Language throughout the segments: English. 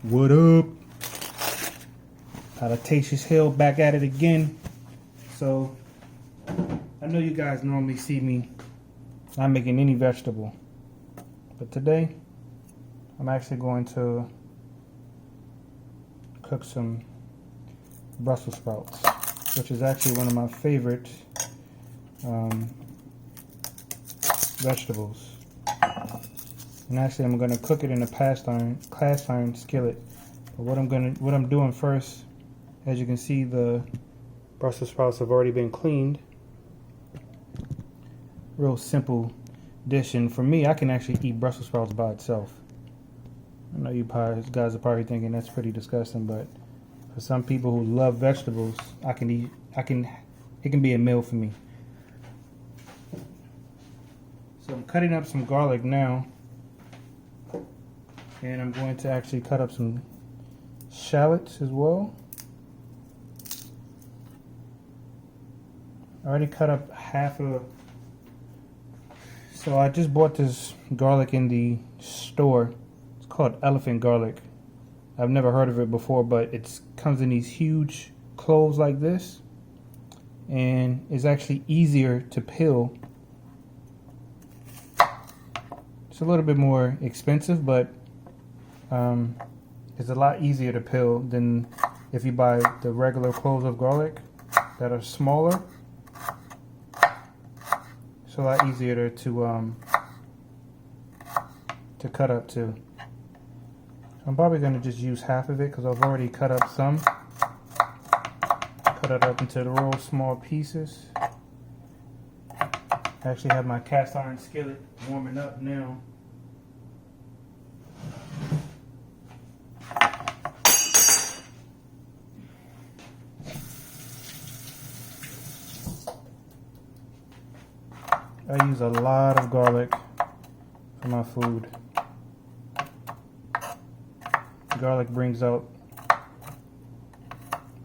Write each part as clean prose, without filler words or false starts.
What up? Tatious Hill back at it again. So, I know you guys normally see me not making any vegetable. But today, I'm actually going to cook some Brussels sprouts, which is actually one of my favorite vegetables. And actually, I'm going to cook it in a cast iron skillet. But what I'm doing first, as you can see, the Brussels sprouts have already been cleaned. Real simple dish, and for me, I can actually eat Brussels sprouts by itself. I know you guys are probably thinking that's pretty disgusting, but for some people who love vegetables, it can be a meal for me. So I'm cutting up some garlic now. And I'm going to actually cut up some shallots as well. I already cut up so I just bought this garlic in the store. It's called elephant garlic. I've never heard of it before, but it comes in these huge cloves like this. And it's actually easier to peel. It's a little bit more expensive, but it's a lot easier to peel than if you buy the regular cloves of garlic that are smaller. It's a lot easier to cut up too. I'm probably going to just use half of it because I've already cut up some. Cut it up into the real small pieces. I actually have my cast iron skillet warming up now. I use a lot of garlic for my food. Garlic brings out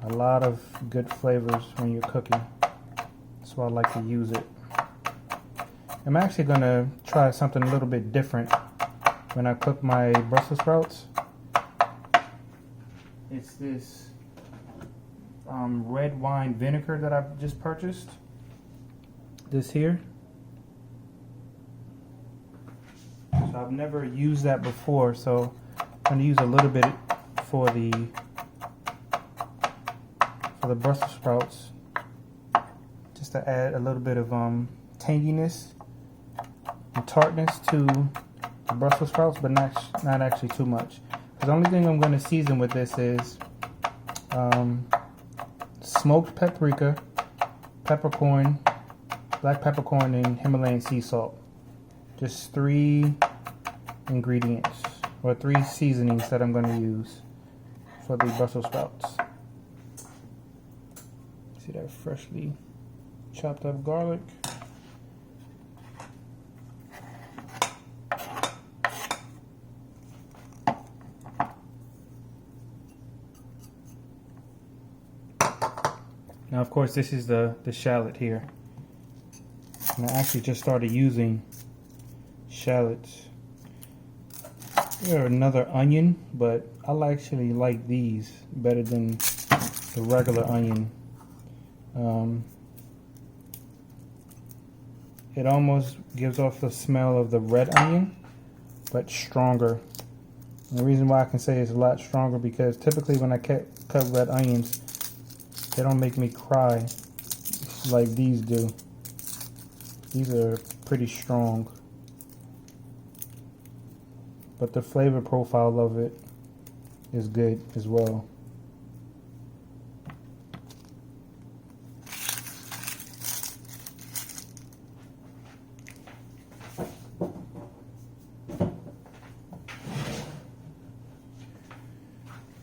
a lot of good flavors when you're cooking. That's why I like to use it. I'm actually going to try something a little bit different when I cook my Brussels sprouts. It's this red wine vinegar that I've just purchased. This here. So I've never used that before, so I'm going to use a little bit for the Brussels sprouts, just to add a little bit of tanginess and tartness to the Brussels sprouts, but not actually too much. The only thing I'm going to season with this is smoked paprika, peppercorn, black peppercorn, and Himalayan sea salt. Just 3 ingredients, or 3 seasonings that I'm going to use for the Brussels sprouts. See that freshly chopped up garlic. Now, of course, this is the shallot here. And I actually just started using shallots. They're another onion, but I actually like these better than the regular onion. It almost gives off the smell of the red onion, but stronger. And the reason why I can say it's a lot stronger because typically when I cut red onions, they don't make me cry like these do. These are pretty strong. But the flavor profile of it is good as well.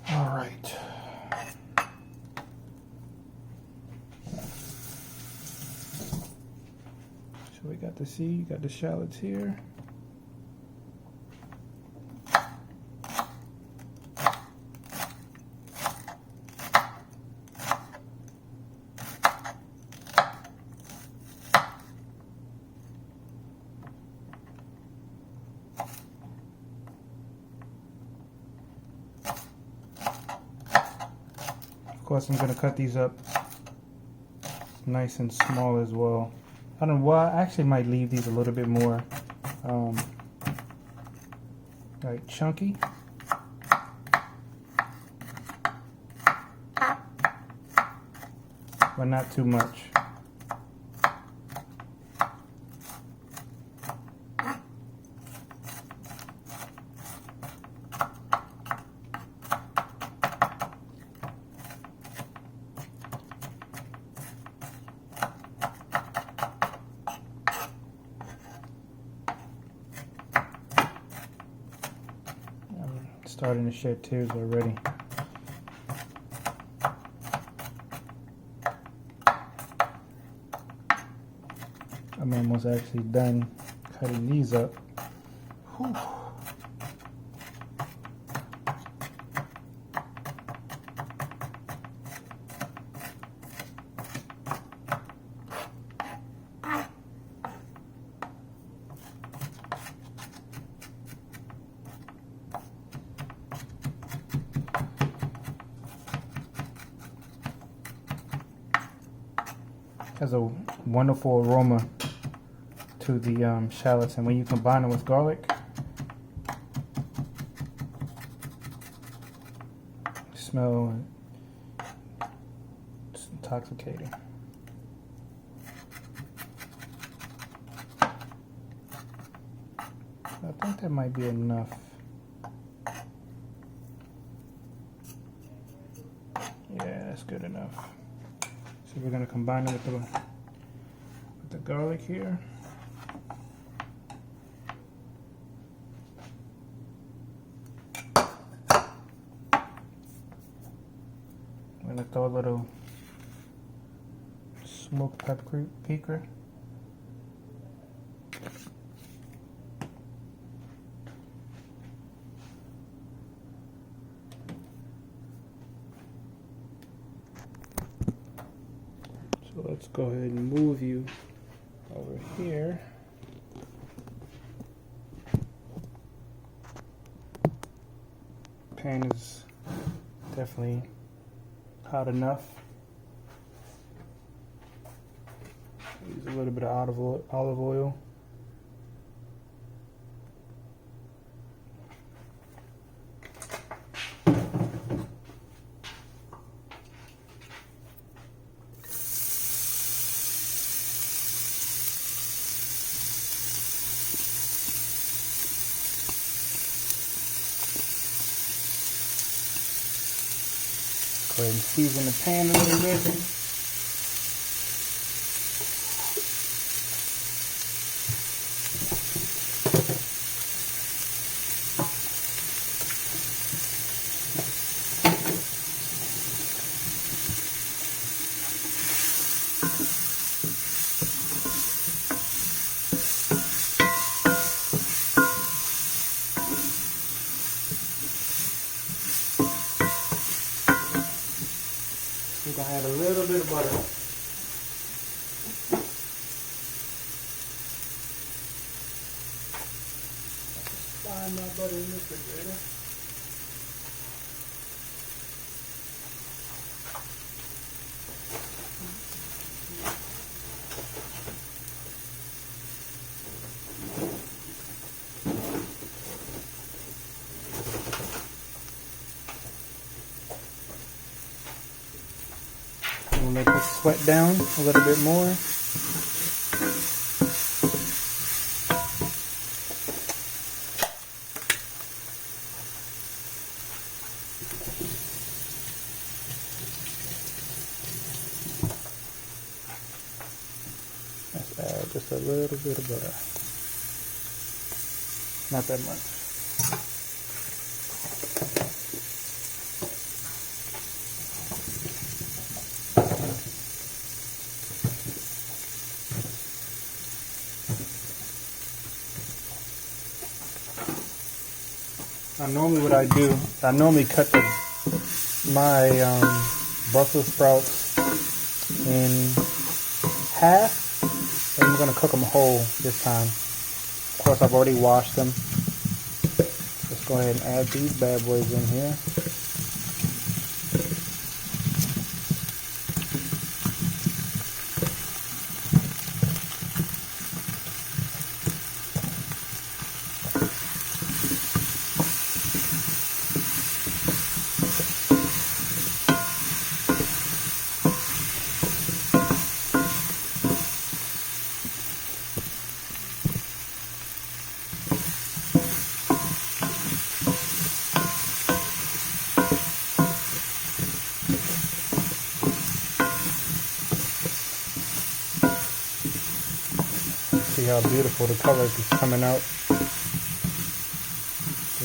All right. So we got the shallots here. course, I'm going to cut these up nice and small as well. I don't know why. I actually might leave these a little bit more like chunky. But not too much. Starting to shed tears already. I'm almost actually done cutting these up. Whew. Has a wonderful aroma to the shallots, and when you combine it with garlic, smell, it's intoxicating. I think that might be enough. Yeah, that's good enough. So we're going to combine it with the garlic here. I'm going to throw a little smoked paprika. So let's go ahead and move you over here. Pan is definitely hot enough. Use a little bit of olive oil. Go ahead and season the pan a little bit. We're going to add a little bit of butter. Find my butter in the refrigerator. We'll let this sweat down a little bit more. Let's add just a little bit of butter. Not that much. Normally what I do, I normally cut my Brussels sprouts in half, and I'm going to cook them whole this time. Of course, I've already washed them. Let's go ahead and add these bad boys in here. See how beautiful the color is coming out.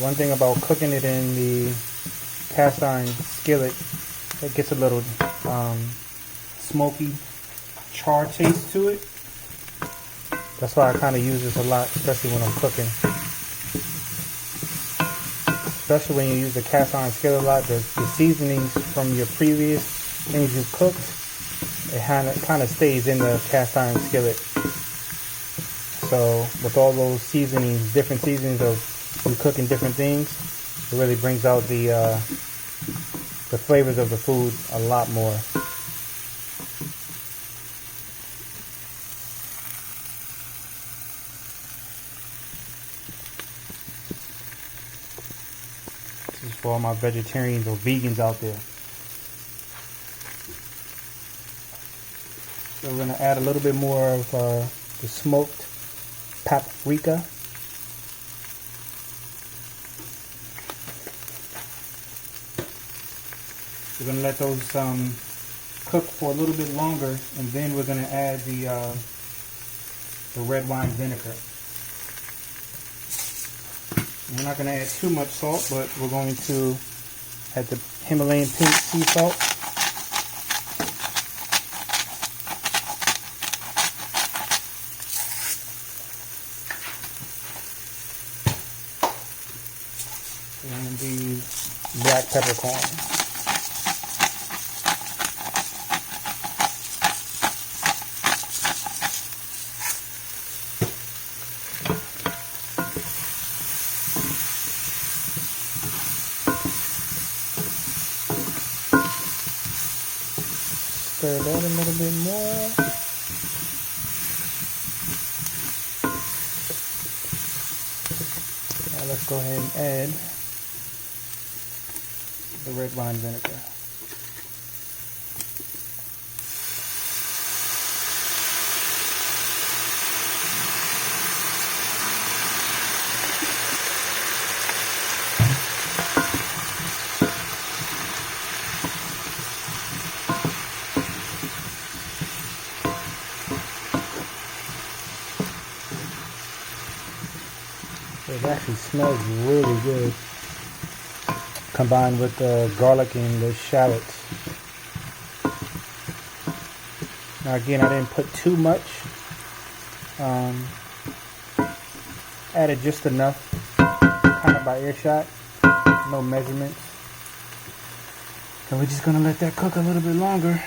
One thing about cooking it in the cast iron skillet, it gets a little smoky char taste to it. That's why I kind of use this a lot, especially when I'm cooking. Especially when you use the cast iron skillet a lot, the seasonings from your previous things you've cooked, it kind of stays in the cast iron skillet. So with all those seasonings, different seasonings of you cooking different things, it really brings out the flavors of the food a lot more. This is for all my vegetarians or vegans out there. So we're going to add a little bit more of the smoked paprika. We're going to let those cook for a little bit longer, and then we're going to add the red wine vinegar. We're not going to add too much salt, but we're going to add the Himalayan pink sea salt. And the black peppercorn. Stir that a little bit more. Now let's go ahead and add the red wine vinegar. It actually smells really good, combined with the garlic and the shallots. Now again, I didn't put too much. Added just enough, kind of by earshot, no measurements. And we're just gonna let that cook a little bit longer.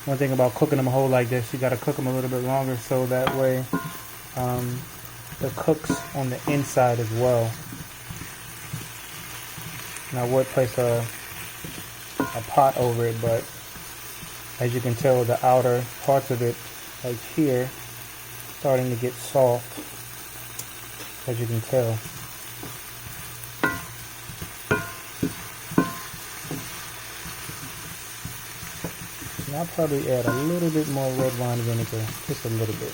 One thing about cooking them whole like this, you gotta cook them a little bit longer so that way it cooks on the inside as well. And I would place a pot over it, but as you can tell, the outer parts of it, like here, starting to get soft, as you can tell. And I'll probably add a little bit more red wine vinegar, just a little bit.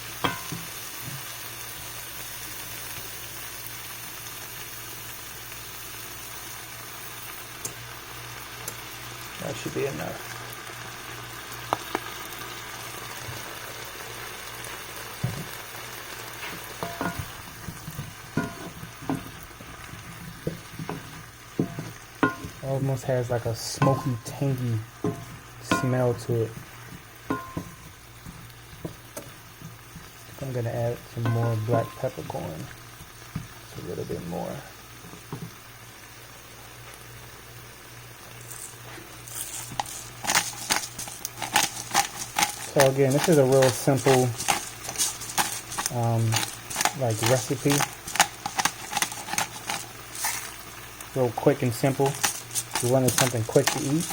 That should be enough. Almost has like a smoky, tangy smell to it. I'm gonna add some more black peppercorn, just a little bit more. So again, this is a real simple like recipe, real quick and simple. If you wanted something quick to eat,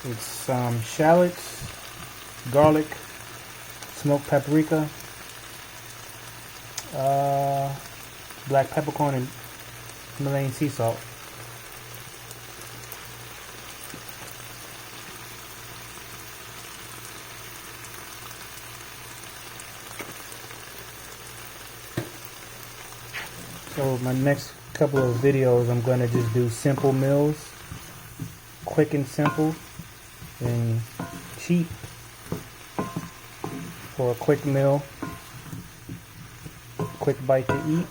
it's shallots, garlic, smoked paprika, black peppercorn, and Himalayan sea salt. So my next couple of videos, I'm going to just do simple meals quick and simple and cheap for a quick meal, quick bite to eat.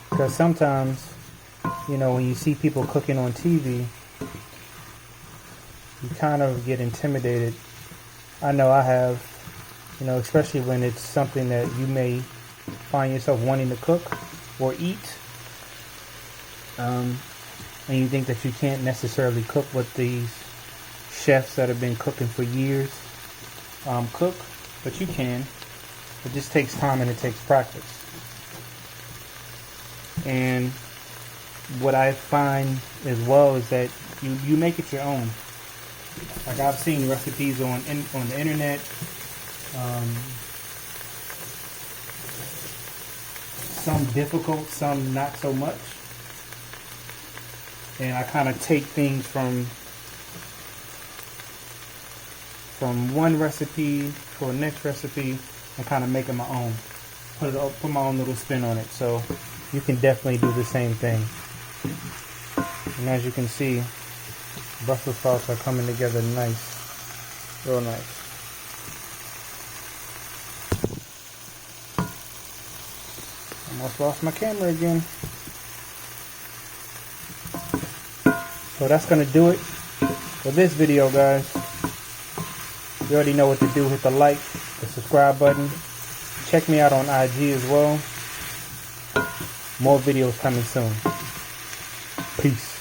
Because sometimes, you know, when you see people cooking on TV, you kind of get intimidated. I know I have, you know, especially when it's something that you may find yourself wanting to cook or eat, and you think that you can't necessarily cook what these chefs that have been cooking for years cook, but you can. It just takes time and it takes practice. And what I find as well is that you make it your own. Like I've seen recipes on the internet, some difficult, some not so much, and I kind of take things from one recipe to the next recipe and kind of make it my own. Put my own little spin on it. So you can definitely do the same thing. And as you can see, Brussels sprouts are coming together nice, real nice. Almost lost my camera again. So that's gonna do it for this video, guys. You already know what to do. Hit the like, the subscribe button. Check me out on IG as well. More videos coming soon. Peace.